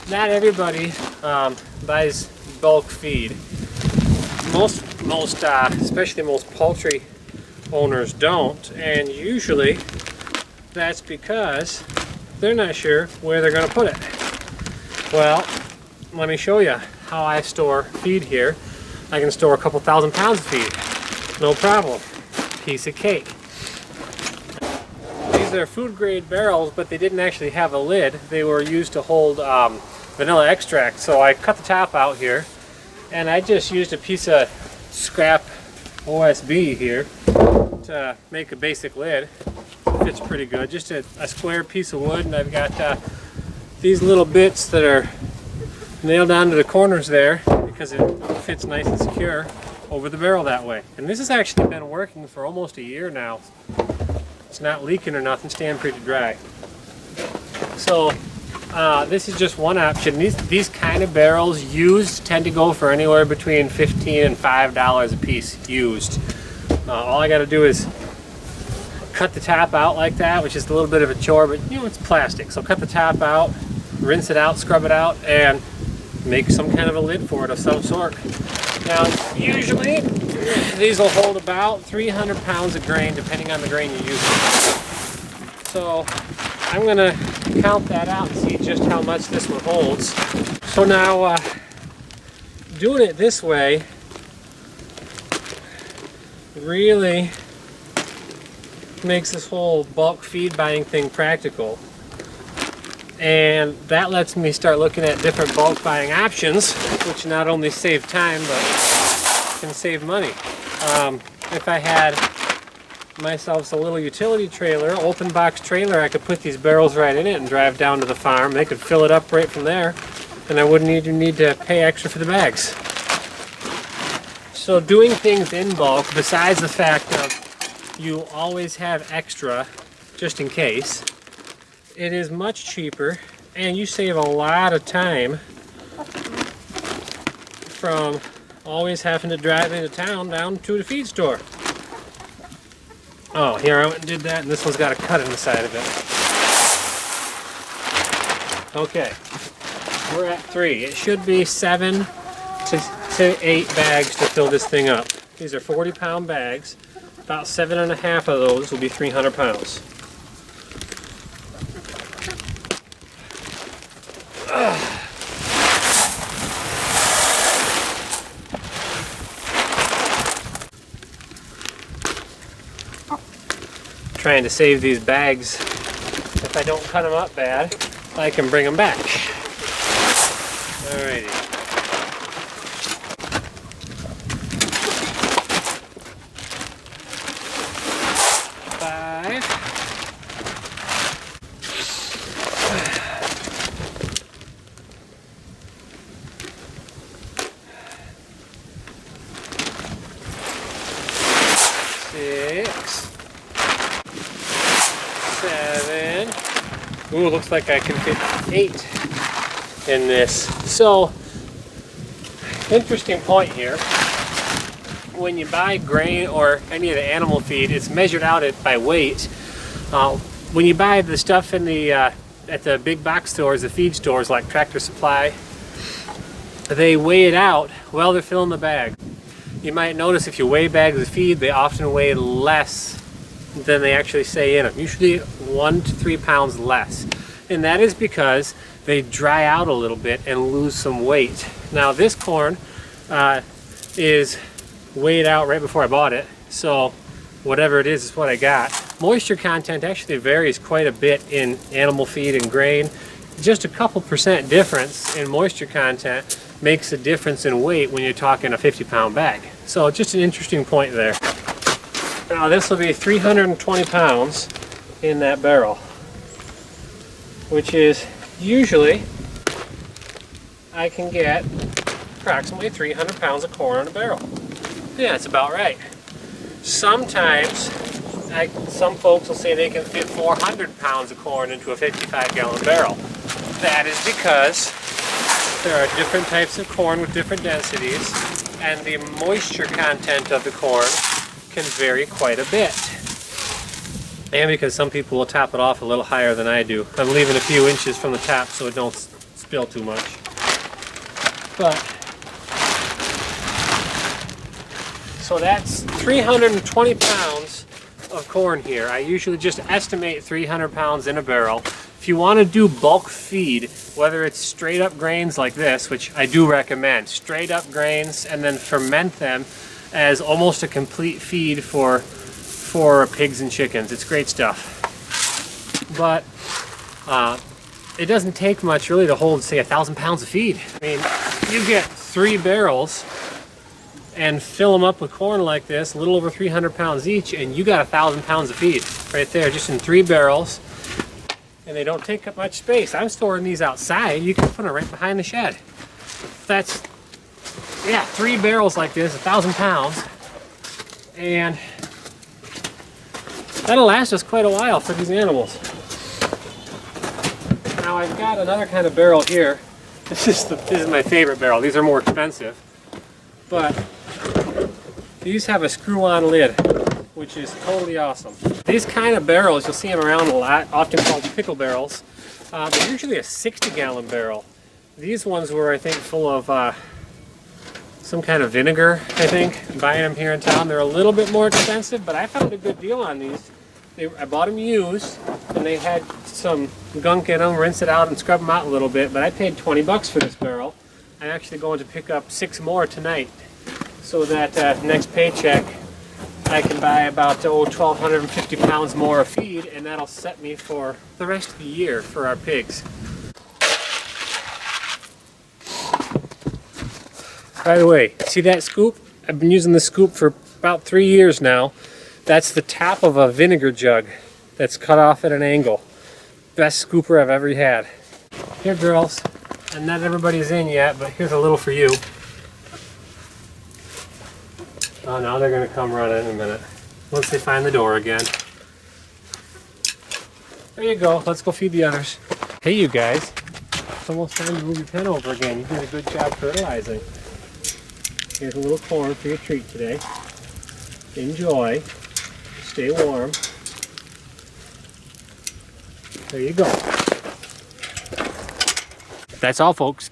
not everybody buys bulk feed. Especially most poultry owners don't, and usually that's because they're not sure where they're going to put it. Well, let me show you how I store feed here. I can store a couple thousand pounds of feed, no problem. Piece of cake. These are food grade barrels, but they didn't actually have a lid. They were used to hold vanilla extract. So I cut the top out here, and I just used a piece of scrap OSB here to make a basic lid. Fits pretty good. Just a square piece of wood, and I've got these little bits that are nailed down to the corners there because it fits nice and secure over the barrel that way. And this has actually been working for almost a year now. It's not leaking or nothing, staying pretty dry. So this is just one option. These kind of barrels used tend to go for anywhere between $15 and $5 a piece used. All I got to do is cut the top out like that, which is a little bit of a chore, but you know, it's plastic. So cut the top out, rinse it out, scrub it out, and make some kind of a lid for it of some sort. Now, usually these will hold about 300 pounds of grain, depending on the grain you're using. So I'm going to count that out and see just how much this one holds. So now, doing it this way really makes this whole bulk feed buying thing practical. And that lets me start looking at different bulk buying options, which not only save time, but can save money. If I had myself a little utility trailer, open box trailer, I could put these barrels right in it and drive down to the farm. They could fill it up right from there, and I wouldn't even need to pay extra for the bags. So doing things in bulk, besides the fact of you always have extra just in case, it is much cheaper, and you save a lot of time from always having to drive into town down to the feed store. Oh, here I went and did that, and this one's got a cut in the side of it. Okay, we're at 3. It should be 7 to 8 bags to fill this thing up. These are 40-pound bags. About 7.5 of those will be 300 pounds. Trying to save these bags. If I don't cut them up bad, I can bring them back. Alrighty. Ooh, looks like I can fit 8 in this. So, interesting point here. When you buy grain or any of the animal feed, it's measured out by weight. When you buy the stuff in the at the big box stores, the feed stores like Tractor Supply, they weigh it out while they're filling the bag. You might notice if you weigh bags of feed, they often weigh less than they actually say in them. Usually 1 to 3 pounds less. And that is because they dry out a little bit and lose some weight. Now this corn is weighed out right before I bought it. So whatever it is what I got. Moisture content actually varies quite a bit in animal feed and grain. Just a couple % difference in moisture content makes a difference in weight when you're talking a 50-pound bag. So just an interesting point there. Now this will be 320 pounds in that barrel, which is usually I can get approximately 300 pounds of corn in a barrel. Yeah, that's about right. Sometimes some folks will say they can fit 400 pounds of corn into a 55-gallon barrel. That is because there are different types of corn with different densities, and the moisture content of the corn can vary quite a bit. And because some people will top it off a little higher than I do. I'm leaving a few inches from the top so it don't spill too much. But so that's 320 pounds of corn here. I usually just estimate 300 pounds in a barrel. If you want to do bulk feed, whether it's straight up grains like this, which I do recommend, straight up grains, and then ferment them as almost a complete feed for pigs and chickens. It's great stuff. But it doesn't take much really to hold, say, 1,000 pounds of feed. I mean, you get 3 barrels and fill them up with corn like this, a little over 300 pounds each, and you got 1,000 pounds of feed right there, just in 3 barrels. And they don't take up much space. I'm storing these outside. You can put them right behind the shed. That's, yeah, 3 barrels like this, 1,000 pounds. And that'll last us quite a while for these animals. Now I've got another kind of barrel here. This is my favorite barrel. These are more expensive. But these have a screw-on lid, which is totally awesome. These kind of barrels, you'll see them around a lot, often called pickle barrels. They're usually a 60-gallon barrel. These ones were, I think, full of some kind of vinegar, I think. I'm buying them here in town. They're a little bit more expensive, but I found a good deal on these. I bought them used, and they had some gunk in them. Rinse it out and scrub them out a little bit, but I paid 20 bucks for this barrel. I'm actually going to pick up 6 more tonight, so that next paycheck I can buy about 1,250 pounds more of feed, and that'll set me for the rest of the year for our pigs. By the way, see that scoop? I've been using this scoop for about 3 years now. That's the top of a vinegar jug that's cut off at an angle. Best scooper I've ever had. Here, girls, and not everybody's in yet, but here's a little for you. Oh, now they're going to come running in a minute, once they find the door again. There you go. Let's go feed the others. Hey, you guys. It's almost time to move your pen over again. You did a good job fertilizing. Here's a little corn for your treat today. Enjoy. Stay warm. There you go. That's all, folks.